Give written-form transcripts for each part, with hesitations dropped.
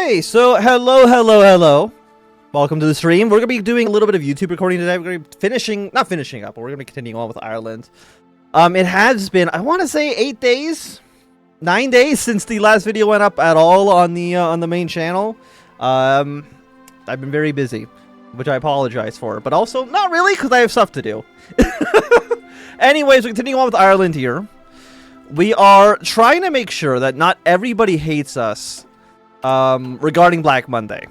Okay, so hello. Welcome to the stream. We're going to be doing a little bit of YouTube recording today. We're going to be not finishing up, but we're going to be continuing on with Ireland. It has been, I want to say 8 days, 9 days since the last video went up at all on the main channel. I've been very busy, which I apologize for, but also not really because I have stuff to do. Anyways, we're continuing on with Ireland here. We are trying to make sure that not everybody hates us regarding Black Monday.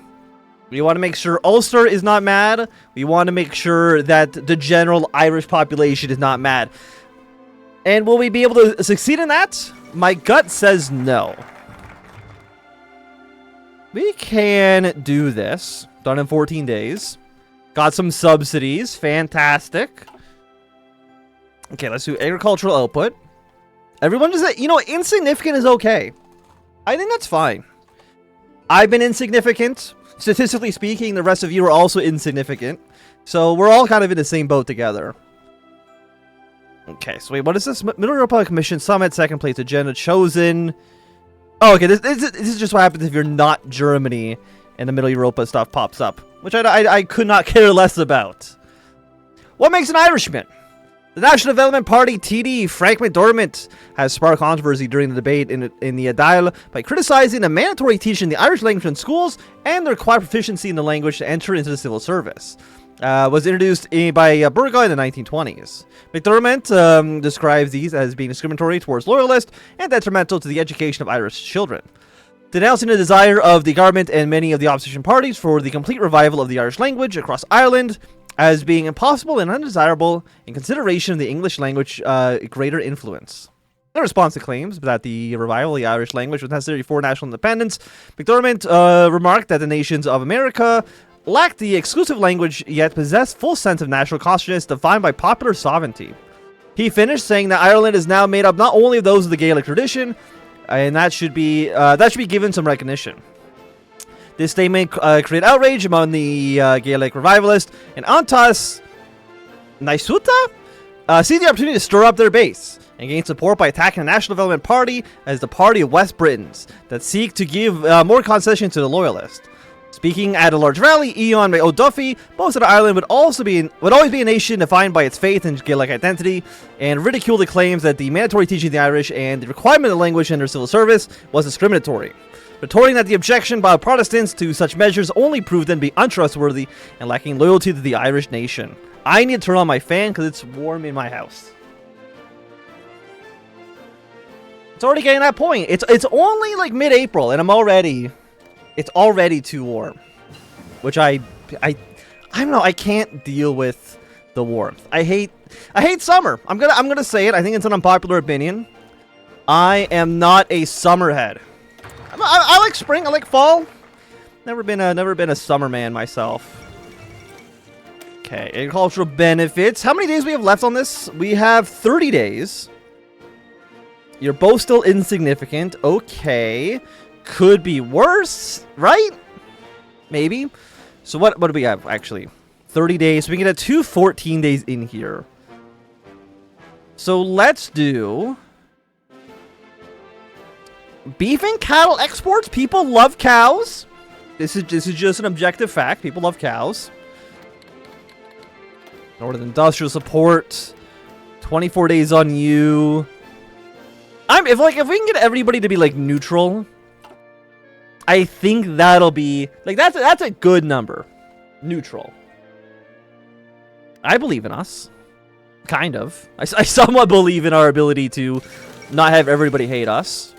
We want to make sure Ulster is not mad. We want to make sure that the general Irish population is not mad. And will we be able to succeed in that? My gut says no. We can do this. Done in 14 days. Got some subsidies. Fantastic. Okay, let's do agricultural output. Everyone just said, you know, insignificant is okay. I think that's fine. I've been insignificant. Statistically speaking, the rest of you are also insignificant. So we're all kind of in the same boat together. Okay, so wait, what is this? Middle Republic Commission Summit, second place agenda chosen. Oh, okay, this is just what happens if you're not Germany and the Middle Europa stuff pops up. Which I could not care less about. What makes an Irishman? The National Development Party, TD, Frank McDormand, has sparked controversy during the debate in the Dáil by criticizing the mandatory teaching the Irish language in schools and the required proficiency in the language to enter into the civil service. Was introduced by Burgoyne in the 1920s. McDormand describes these as being discriminatory towards loyalists and detrimental to the education of Irish children. Denouncing the desire of the government and many of the opposition parties for the complete revival of the Irish language across Ireland, as being impossible and undesirable in consideration of the English language greater influence. In response to claims that the revival of the Irish language was necessary for national independence, McDormand remarked that the nations of America lacked the exclusive language yet possessed full sense of national consciousness defined by popular sovereignty. He finished saying that Ireland is now made up not only of those of the Gaelic tradition, and that should be given some recognition. This statement created outrage among the Gaelic revivalists, and Antas Naisuta see the opportunity to stir up their base and gain support by attacking the National Development Party as the party of West Britons that seek to give more concession to the loyalists. Speaking at a large rally, Ian O'Duffy boasted that Ireland would always be a nation defined by its faith and Gaelic identity, and ridiculed the claims that the mandatory teaching of the Irish and the requirement of the language in their civil service was discriminatory, retorting that the objection by Protestants to such measures only proved them to be untrustworthy and lacking loyalty to the Irish nation. I need to turn on my fan because it's warm in my house. It's already getting that point. It's only like mid-April and it's already too warm. Which I don't know, I can't deal with the warmth. I hate summer. I'm gonna say it. I think it's an unpopular opinion. I am not a summerhead. I like spring. I like fall. Never been a summer man myself. Okay, agricultural benefits. How many days we have left on this? We have 30 days. You're both still insignificant. Okay, could be worse, right? Maybe. So what do we have actually? 30 days. So we can get 14 days in here. So let's do beef and cattle exports. People love cows. This is just an objective fact. People love cows. Northern industrial support. 24 days on you. If we can get everybody to be like neutral, I think that'll be like that's a good number. Neutral. I believe in us. Kind of. I somewhat believe in our ability to not have everybody hate us.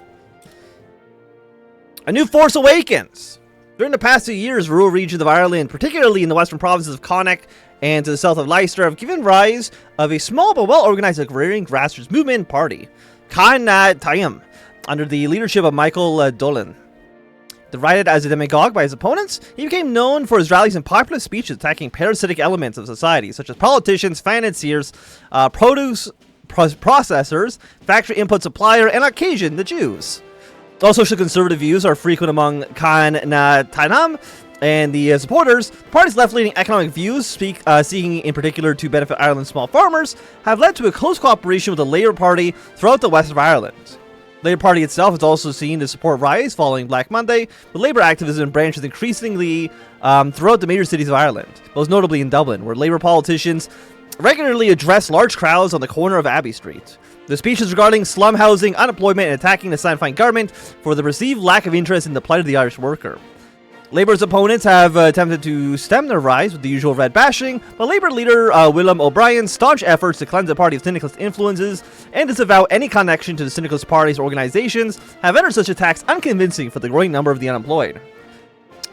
A new force awakens! During the past 2 years, rural regions of Ireland, particularly in the western provinces of Connacht and to the south of Leicester, have given rise of a small but well-organized agrarian grassroots movement party, Connacht Taim, under the leadership of Michael Dolan. Derided as a demagogue by his opponents, he became known for his rallies and popular speeches attacking parasitic elements of society, such as politicians, financiers, produce processors, factory input supplier, and on occasion, the Jews. All social conservative views are frequent among Connacht Taim and the supporters. The party's left-leaning economic views, seeking in particular to benefit Ireland's small farmers, have led to a close cooperation with the Labour Party throughout the west of Ireland. Labour Party itself is also seen to support rise following Black Monday, with Labour activism branches increasingly throughout the major cities of Ireland, most notably in Dublin, where Labour politicians regularly address large crowds on the corner of Abbey Street. The speeches regarding slum housing, unemployment, and attacking the Sinn Féin government for the perceived lack of interest in the plight of the Irish worker. Labour's opponents have attempted to stem their rise with the usual red bashing, but Labour leader William O'Brien's staunch efforts to cleanse the party of syndicalist influences and disavow any connection to the syndicalist parties or organizations have rendered such attacks unconvincing for the growing number of the unemployed.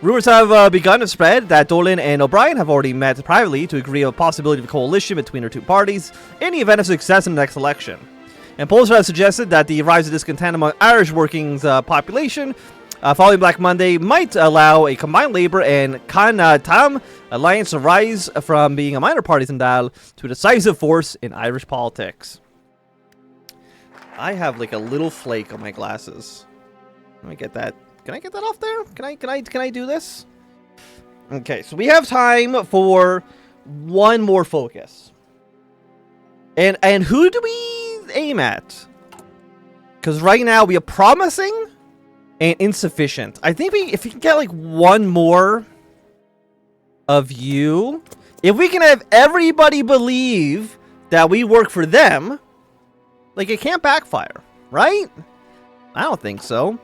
Rumors have begun to spread that Dolan and O'Brien have already met privately to agree on the possibility of a coalition between their two parties in the event of success in the next election. And polls have suggested that the rise of discontent among Irish working population following Black Monday might allow a combined Labour and Can Tam alliance to rise from being a minor party in Dáil to a decisive force in Irish politics. I have like a little flake on my glasses. Let me get that. Can I get that off there? Can I do this? Okay, so we have time for one more focus. And who do we aim at? Because right now we are promising and insufficient. I think if we can get like one more of you, if we can have everybody believe that we work for them, like it can't backfire, right? I don't think so.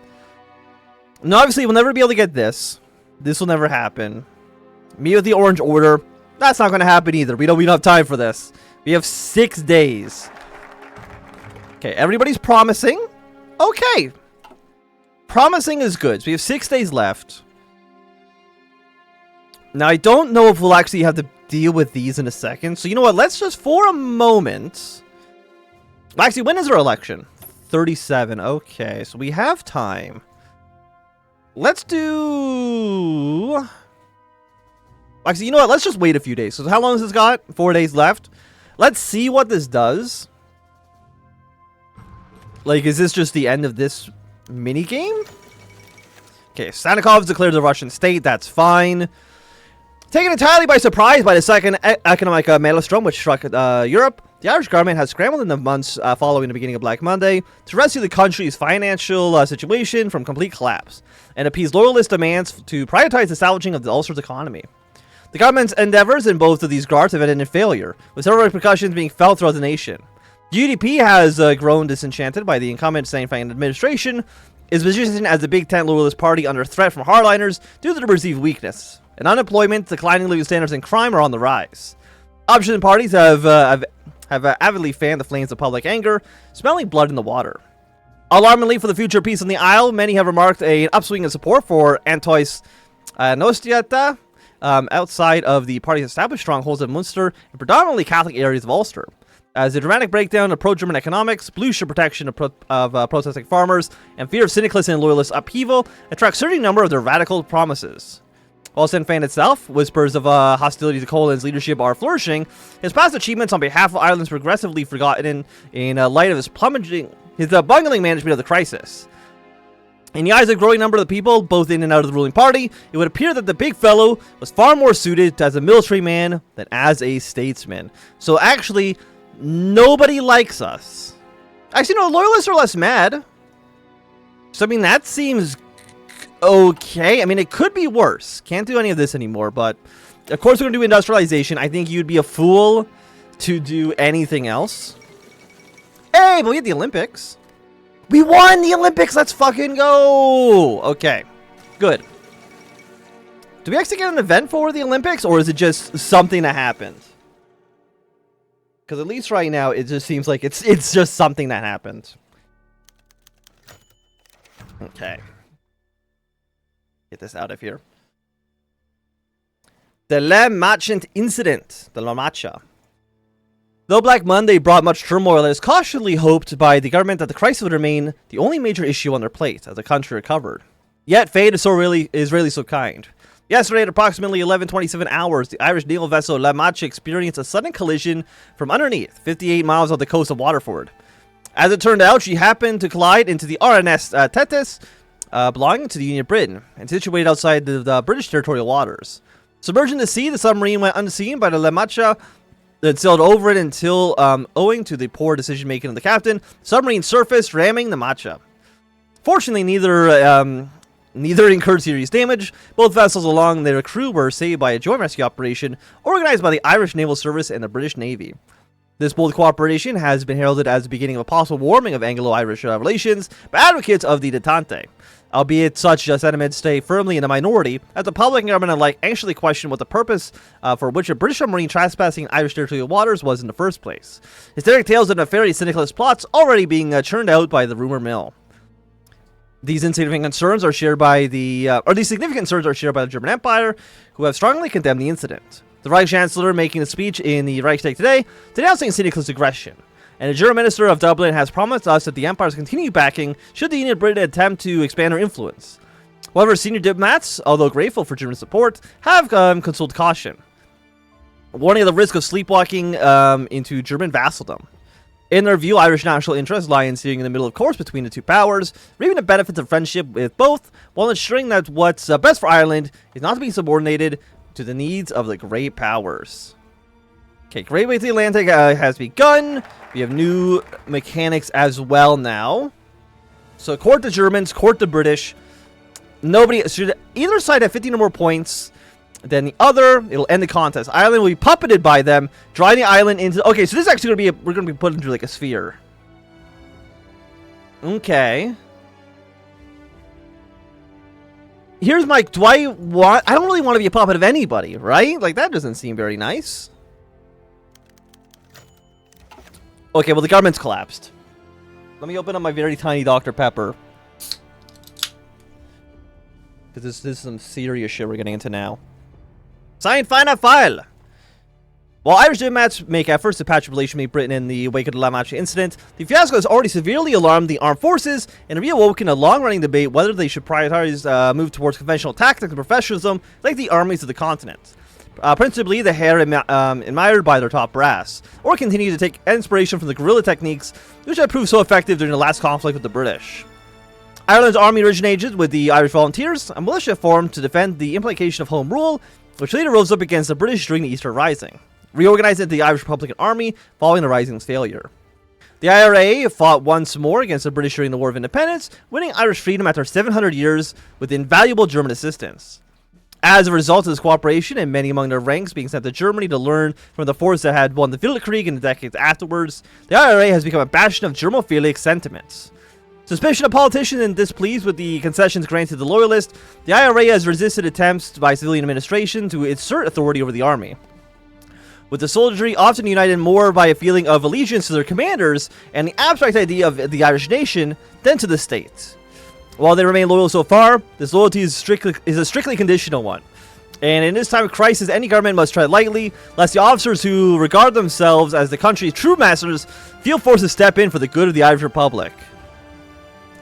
No, obviously we'll never be able to get this. This will never happen. Me with the Orange Order, that's not going to happen either. We don't have time for this. We have 6 days. Okay, everybody's promising. Okay. Promising is good. So we have 6 days left. Now, I don't know if we'll actually have to deal with these in a second. So, you know what? Let's just, for a moment... Actually, when is our election? 37. Okay, so we have time. Let's do... Actually, you know what? Let's just wait a few days. So, how long has this got? 4 days left. Let's see what this does. Like, is this just the end of this mini-game? Okay, Sanikov's declared the Russian state. That's fine. Taken entirely by surprise by the second economic maelstrom which struck Europe, the Irish government has scrambled in the months following the beginning of Black Monday to rescue the country's financial situation from complete collapse and appease loyalist demands to prioritize the salvaging of the Ulster's economy. The government's endeavors in both of these regards have ended in failure, with several repercussions being felt throughout the nation. GDP has grown disenchanted by the incumbent Sinn Féin administration, is positioned as the Big Tent loyalist party under threat from hardliners due to the perceived weakness, and unemployment, declining living standards, and crime are on the rise. Opposition parties have avidly fanned the flames of public anger, smelling blood in the water. Alarmingly for the future peace on the Isle, many have remarked an upswing in support for Antois Nostiata outside of the party's established strongholds of Munster and predominantly Catholic areas of Ulster. As the dramatic breakdown of pro-German economics, blue shirt protection of protesting farmers, and fear of syndicalist and loyalist upheaval attract a certain number of their radical promises. While Sinn Féin itself, whispers of hostility to Colin's leadership are flourishing, his past achievements on behalf of Ireland's progressively forgotten in light of his bungling management of the crisis. In the eyes of a growing number of the people, both in and out of the ruling party, it would appear that the big fellow was far more suited as a military man than as a statesman. So actually, nobody likes us. Actually, no, loyalists are less mad. So, I mean, that seems okay. I mean, it could be worse. Can't do any of this anymore, but of course we're going to do industrialization. I think you'd be a fool to do anything else. Hey, but we had the Olympics. We won the Olympics! Let's fucking go! Okay, good. Do we actually get an event for the Olympics, or is it just something that happened? Because at least right now, it just seems like it's just something that happened. Okay. Get this out of here. The Le Machant incident. The La Macha. Though Black Monday brought much turmoil, it is cautiously hoped by the government that the crisis would remain the only major issue on their plate as the country recovered. Yet fate is really so kind. Yesterday at approximately 11:27 hours, the Irish naval vessel La Macha experienced a sudden collision from underneath, 58 miles off the coast of Waterford. As it turned out, she happened to collide into the RNS Thetis, belonging to the Union of Britain, and situated outside the British territorial waters. Submerged in the sea, the submarine went unseen by the La Macha that sailed over it until, owing to the poor decision-making of the captain, the submarine surfaced, ramming the Macha. Fortunately, neither incurred serious damage. Both vessels along their crew were saved by a joint rescue operation organized by the Irish Naval Service and the British Navy. This bold cooperation has been heralded as the beginning of a possible warming of Anglo-Irish relations by advocates of the Detente, albeit such sentiments stay firmly in the minority, as the public and government alike anxiously question what the purpose for which a British submarine trespassing Irish territorial waters was in the first place. Hysteric tales of nefarious syndicalist plots already being churned out by the rumor mill. These significant concerns are shared by the German Empire, who have strongly condemned the incident. The Reich Chancellor making a speech in the Reichstag today, denouncing syndicalist aggression. And the German Minister of Dublin has promised us that the Empire's continued backing should the Union of Britain attempt to expand their influence. However, senior diplomats, although grateful for German support, have consulted caution, warning of the risk of sleepwalking into German vassaldom. In their view, Irish national interests lie in steering in the middle of course between the two powers, reaping the benefits of friendship with both, while ensuring that what's best for Ireland is not to be subordinated to the needs of the great powers. Okay, Great Way to the Atlantic has begun. We have new mechanics as well now. So court the Germans, court the British. Nobody should either side have 15 or more points than the other. It'll end the contest. Ireland will be puppeted by them, driving the island into. Okay, so this is actually gonna be we're gonna be put into like a sphere. Okay. Here's my. I don't really want to be a puppet of anybody, right? Like that doesn't seem very nice. Okay, well the government's collapsed. Let me open up my very tiny Dr. Pepper. Because this is some serious shit we're getting into now. Sign final file! While Irish diplomats make efforts to patch up relations with Britain in the wake of the La Mancha incident, the fiasco has already severely alarmed the armed forces and reawoken a long-running debate whether they should prioritize move towards conventional tactics and professionalism like the armies of the continent. Principally, the hair admired by their top brass, or continue to take inspiration from the guerrilla techniques which had proved so effective during the last conflict with the British. Ireland's army originated with the Irish Volunteers, a militia formed to defend the implication of Home Rule, which later rose up against the British during the Easter Rising, reorganized into the Irish Republican Army following the Rising's failure. The IRA fought once more against the British during the War of Independence, winning Irish freedom after 700 years with invaluable German assistance. As a result of this cooperation, and many among their ranks being sent to Germany to learn from the force that had won the Weltkrieg in the decades afterwards, the IRA has become a bastion of Germophilic sentiments. Suspicion of politicians and displeased with the concessions granted to the Loyalists, the IRA has resisted attempts by civilian administration to assert authority over the army, with the soldiery often united more by a feeling of allegiance to their commanders and the abstract idea of the Irish nation than to the state. While they remain loyal so far, this loyalty is a strictly conditional one. And in this time of crisis, any government must tread lightly, lest the officers who regard themselves as the country's true masters feel forced to step in for the good of the Irish Republic.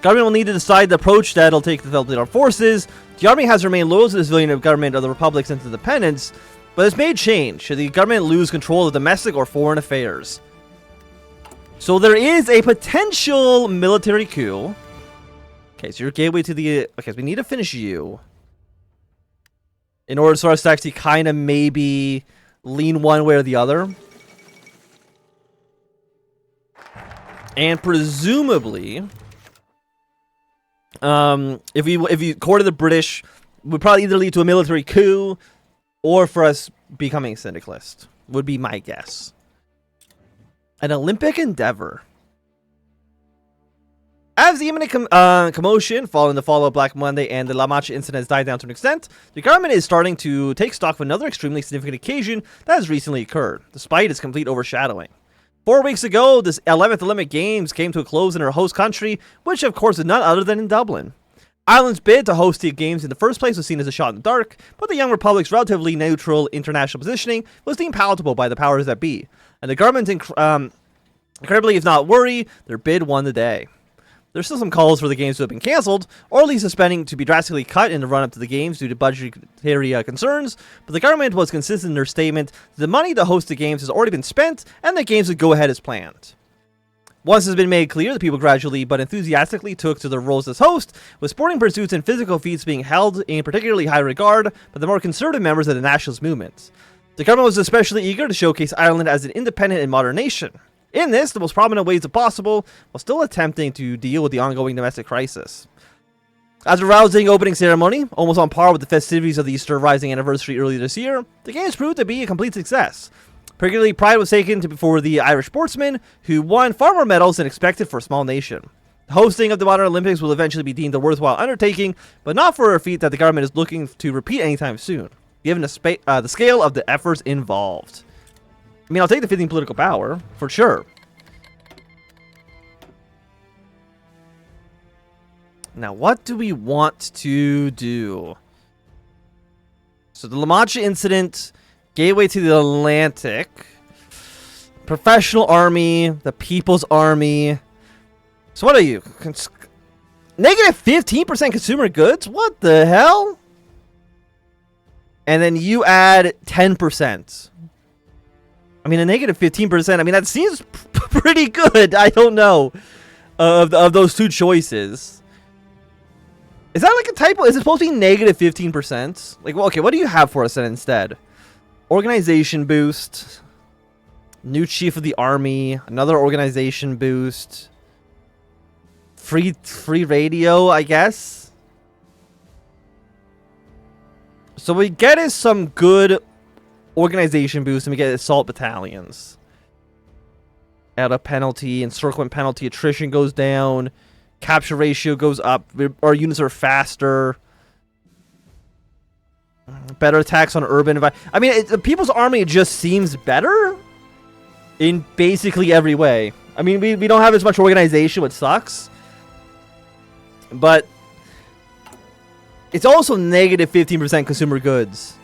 Government will need to decide the approach that it'll take to develop the armed forces. The army has remained loyal to the civilian government of the Republic since independence, but this may change should the government lose control of domestic or foreign affairs. So there is a potential military coup. Okay, so your gateway to the... Okay, so we need to finish you. In order for us to actually kind of maybe lean one way or the other. And presumably... if you courted the British, would probably either lead to a military coup or for us becoming syndicalist, would be my guess. An Olympic endeavor. As the imminent commotion following the fall of Black Monday and the La Mancha incident has died down to an extent, the government is starting to take stock of another extremely significant occasion that has recently occurred, despite its complete overshadowing. 4 weeks ago, this 11th Olympic Games came to a close in our host country, which of course is none other than in Dublin. Ireland's bid to host the Games in the first place was seen as a shot in the dark, but the young republic's relatively neutral international positioning was deemed palatable by the powers that be, and the government, incredibly if not worry, their bid won the day. There's still some calls for the games to have been cancelled, or at least the spending to be drastically cut in the run-up to the games due to budgetary concerns, but the government was consistent in their statement that the money to host the games has already been spent, and the games would go ahead as planned. Once this has been made clear, the people gradually but enthusiastically took to their roles as host, with sporting pursuits and physical feats being held in particularly high regard by the more conservative members of the nationalist movement. The government was especially eager to showcase Ireland as an independent and modern nation. In this, the most prominent ways possible, while still attempting to deal with the ongoing domestic crisis. As a rousing opening ceremony, almost on par with the festivities of the Easter Rising anniversary earlier this year, the games proved to be a complete success. Particularly, pride was taken for the Irish sportsmen, who won far more medals than expected for a small nation. The hosting of the modern Olympics will eventually be deemed a worthwhile undertaking, but not for a feat that the government is looking to repeat anytime soon, given the scale of the efforts involved. I mean, I'll take the 15 political power, for sure. Now, what do we want to do? So, the La Mancha incident, gateway to the Atlantic, professional army, the People's Army. So, what are you? Negative 15% consumer goods? What the hell? And then you add 10%. I mean, a negative 15%. I mean, that seems pretty good. I don't know of those two choices. Is that like a typo? Is it supposed to be negative 15%? Like, well, okay, what do you have for us then instead? Organization boost. New chief of the army. Another organization boost. Free radio, I guess. So what we get is some good organization boost, and we get assault battalions. Add a penalty, encirclement penalty, attrition goes down. Capture ratio goes up. Our units are faster. Better attacks on urban. I mean, the People's Army just seems better in basically every way. I mean, we don't have as much organization, which sucks. But it's also negative 15% consumer goods.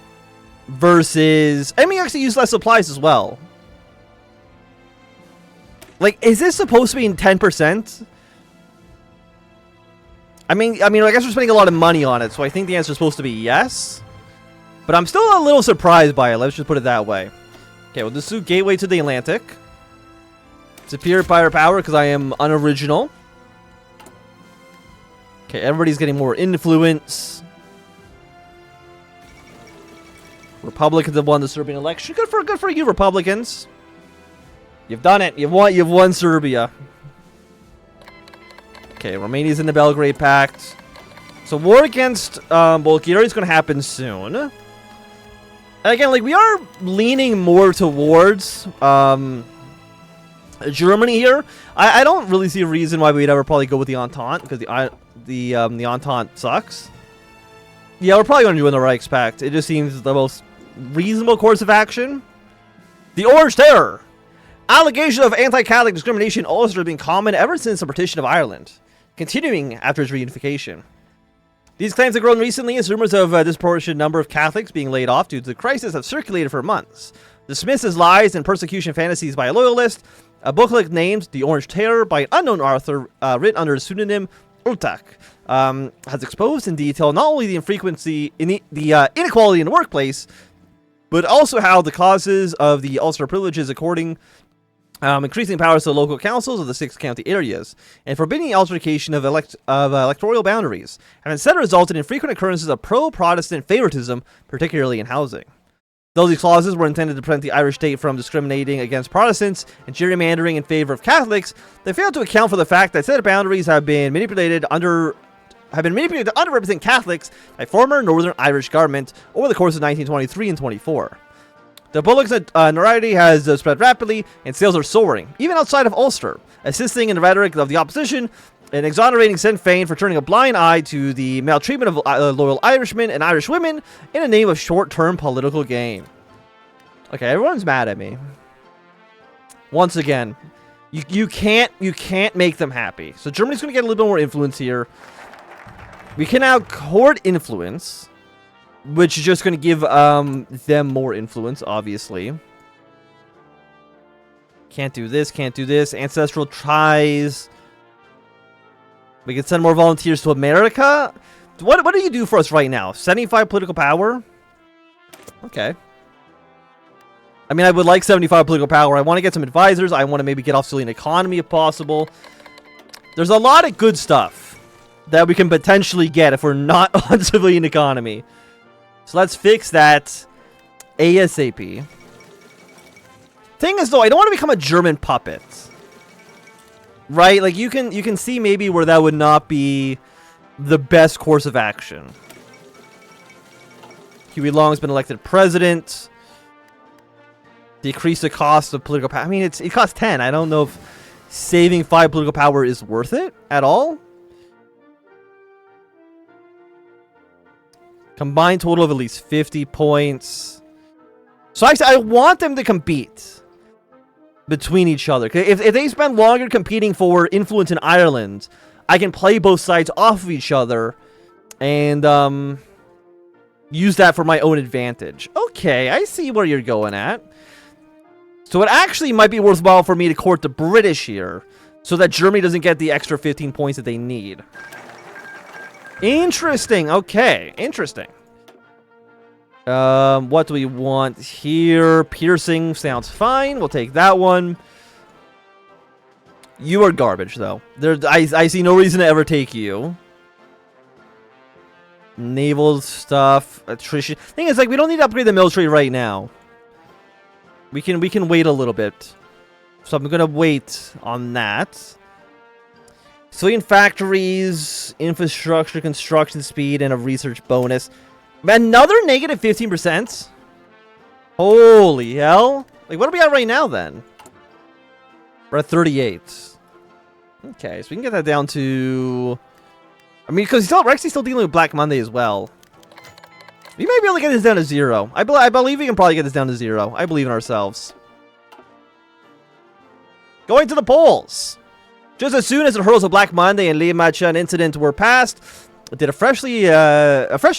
Versus... I mean, you actually use less supplies as well. Like, is this supposed to be in 10%? I mean, I guess we're spending a lot of money on it, so I think the answer is supposed to be yes. But I'm still a little surprised by it, let's just put it that way. Okay, well, this is gateway to the Atlantic. Superior firepower, because I am unoriginal. Okay, everybody's getting more influence. Republicans have won the Serbian election. Good for you, Republicans. You've done it. You've won Serbia. Okay, Romania's in the Belgrade Pact. So war against Bulgaria is going to happen soon. And again, like, we are leaning more towards Germany here. I don't really see a reason why we'd ever probably go with the Entente, because the Entente sucks. Yeah, we're probably going to join the Reichspakt. It just seems the most reasonable course of action. The Orange Terror. Allegation of anti-Catholic discrimination also has been common ever since the partition of Ireland, continuing after its reunification. These claims have grown recently as rumors of a disproportionate number of Catholics being laid off due to the crisis have circulated for months. Dismissed as lies and persecution fantasies by a loyalist, a booklet named The Orange Terror by an unknown author written under the pseudonym Ultak has exposed in detail not only the inequality in the workplace, but also how the causes of the Ulster privileges according increasing powers to the local councils of the 6 county areas, and forbidding the altercation of electoral boundaries, have instead resulted in frequent occurrences of pro-Protestant favoritism, particularly in housing. Though these clauses were intended to prevent the Irish state from discriminating against Protestants and gerrymandering in favor of Catholics, they failed to account for the fact that said boundaries have been manipulated to underrepresent Catholics by former Northern Irish government over the course of 1923 and 24. The public's notoriety has spread rapidly, and sales are soaring, even outside of Ulster, assisting in the rhetoric of the opposition and exonerating Sinn Féin for turning a blind eye to the maltreatment of loyal Irishmen and Irish women in the name of short-term political gain. Okay, everyone's mad at me. Once again, you can't make them happy. So Germany's going to get a little bit more influence here. We can now hoard influence, which is just going to give them more influence, obviously. Can't do this, can't do this. Ancestral ties. We can send more volunteers to America. What do you do for us right now? 75 political power? Okay. I mean, I would like 75 political power. I want to get some advisors. I want to maybe get off civilian economy if possible. There's a lot of good stuff that we can potentially get if we're not on civilian economy. So let's fix that ASAP. Thing is, though, I don't want to become a German puppet. Right? Like, you can see maybe where that would not be the best course of action. Huey Long's been elected president. Decrease the cost of political power. I mean, it costs 10. I don't know if saving 5 political power is worth it at all. Combined total of at least 50 points. So actually, I want them to compete between each other. If they spend longer competing for influence in Ireland, I can play both sides off of each other and use that for my own advantage. Okay, I see where you're going at. So it actually might be worthwhile for me to court the British here, so that Germany doesn't get the extra 15 points that they need. Interesting. Okay, interesting. What do we want here? Piercing sounds fine. We'll take that one. You are garbage, though. I see no reason to ever take you. Naval stuff, attrition. Thing is, like, we don't need to upgrade the military right now. We can wait a little bit. So I'm gonna wait on that. Civilian factories, infrastructure, construction speed, and a research bonus. Another negative 15%? Holy hell. Like, what are we at right now, then? We're at 38. Okay, so we can get that down to... I mean, because we're actually still dealing with Black Monday as well. We might be able to get this down to 0. I believe we can probably get this down to 0. I believe in ourselves. Going to the polls. Just as soon as the hurdles of Black Monday and Macha incident were passed, did a fresh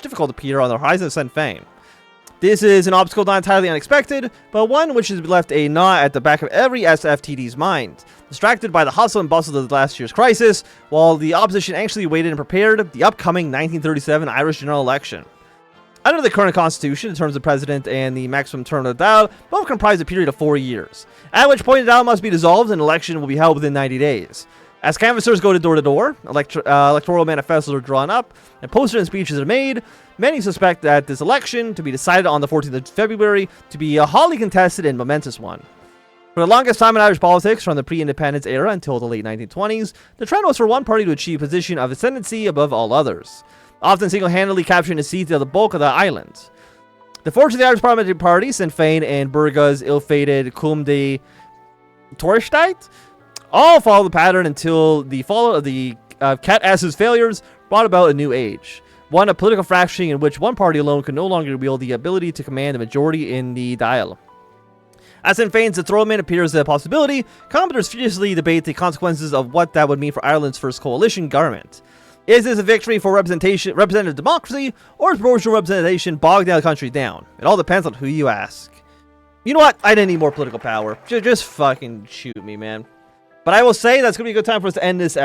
difficulty appear on the horizon of Sinn Féin. This is an obstacle not entirely unexpected, but one which has left a gnaw at the back of every SFTD's mind. Distracted by the hustle and bustle of last year's crisis, while the opposition anxiously waited and prepared the upcoming 1937 Irish general election. Under the current constitution, the terms of president and the maximum term of the Dáil both comprise a period of 4 years, at which point the Dáil must be dissolved and an election will be held within 90 days. As canvassers go door to door, electoral manifestos are drawn up, and posters and speeches are made, many suspect that this election, to be decided on the 14th of February, to be a hotly contested and momentous one. For the longest time in Irish politics, from the pre-independence era until the late 1920s, the trend was for one party to achieve a position of ascendancy above all others, often single-handedly capturing a seat of the bulk of the island. The fortune of the Irish parliamentary party, Sinn Féin and Burga's ill-fated Cum de Torstedt, all follow the pattern until the fall of the Cat Ass's failures brought about a new age. One of political fracturing in which one party alone could no longer wield the ability to command a majority in the Dáil. As Sinn Féin's dethronement appears a possibility, commenters furiously debate the consequences of what that would mean for Ireland's first coalition government. Is this a victory for representative democracy, or is proportional representation bogged down the country down? It all depends on who you ask. You know what? I didn't need more political power. Just fucking shoot me, man. But I will say that's going to be a good time for us to end this episode.